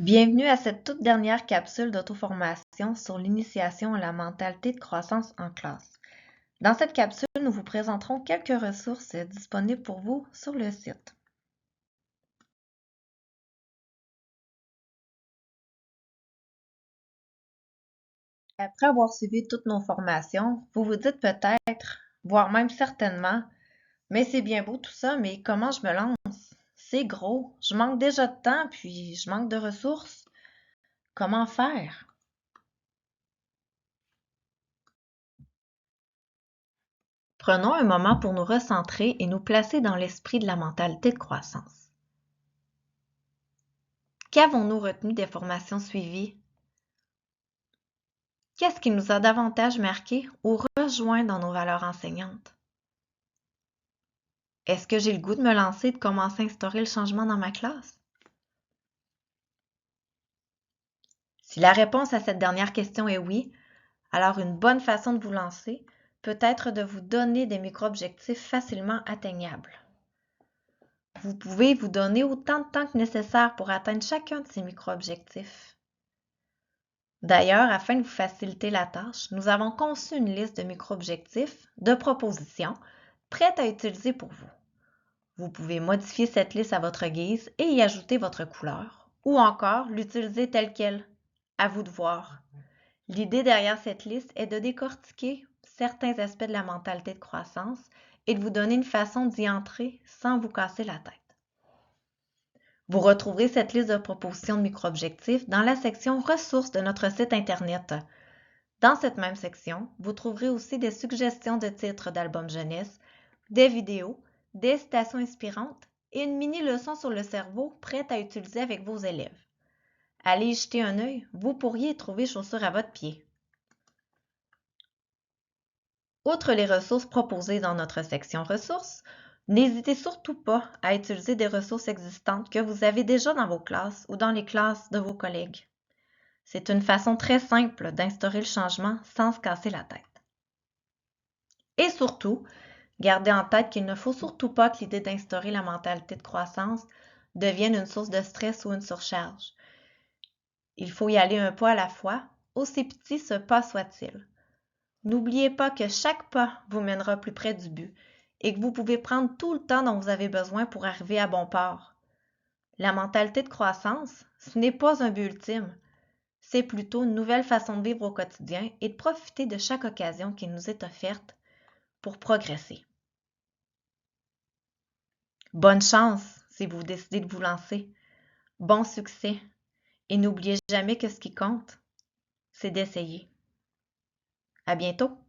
Bienvenue à cette toute dernière capsule d'auto-formation sur l'initiation à la mentalité de croissance en classe. Dans cette capsule, nous vous présenterons quelques ressources disponibles pour vous sur le site. Après avoir suivi toutes nos formations, vous vous dites peut-être, voire même certainement, mais c'est bien beau tout ça, mais comment je me lance? C'est gros, je manque déjà de temps, puis je manque de ressources. Comment faire? Prenons un moment pour nous recentrer et nous placer dans l'esprit de la mentalité de croissance. Qu'avons-nous retenu des formations suivies? Qu'est-ce qui nous a davantage marqué ou rejoint dans nos valeurs enseignantes? Est-ce que j'ai le goût de me lancer et de commencer à instaurer le changement dans ma classe? Si la réponse à cette dernière question est oui, alors une bonne façon de vous lancer peut être de vous donner des micro-objectifs facilement atteignables. Vous pouvez vous donner autant de temps que nécessaire pour atteindre chacun de ces micro-objectifs. D'ailleurs, afin de vous faciliter la tâche, nous avons conçu une liste de micro-objectifs, de propositions, prêtes à utiliser pour vous. Vous pouvez modifier cette liste à votre guise et y ajouter votre couleur, ou encore l'utiliser telle quelle. À vous de voir. L'idée derrière cette liste est de décortiquer certains aspects de la mentalité de croissance et de vous donner une façon d'y entrer sans vous casser la tête. Vous retrouverez cette liste de propositions de micro-objectifs dans la section ressources de notre site Internet. Dans cette même section, vous trouverez aussi des suggestions de titres d'albums jeunesse, des vidéos, des citations inspirantes et une mini-leçon sur le cerveau prête à utiliser avec vos élèves. Allez y jeter un œil, vous pourriez y trouver chaussure à votre pied. Outre les ressources proposées dans notre section ressources, n'hésitez surtout pas à utiliser des ressources existantes que vous avez déjà dans vos classes ou dans les classes de vos collègues. C'est une façon très simple d'instaurer le changement sans se casser la tête. Et surtout, gardez en tête qu'il ne faut surtout pas que l'idée d'instaurer la mentalité de croissance devienne une source de stress ou une surcharge. Il faut y aller un pas à la fois, aussi petit ce pas soit-il. N'oubliez pas que chaque pas vous mènera plus près du but et que vous pouvez prendre tout le temps dont vous avez besoin pour arriver à bon port. La mentalité de croissance, ce n'est pas un but ultime, c'est plutôt une nouvelle façon de vivre au quotidien et de profiter de chaque occasion qui nous est offerte pour progresser. Bonne chance si vous décidez de vous lancer. Bon succès et n'oubliez jamais que ce qui compte, c'est d'essayer. À bientôt!